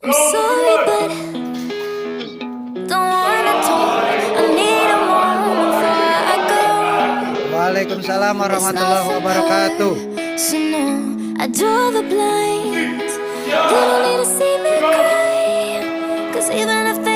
I'm sorry, but don't wanna talk. I need a moment before I go. Waalaikumsalam It's warahmatullahi nothing wabarakatuh. personal. I draw the blinds. You don't need to see me cry. 'Cause even if they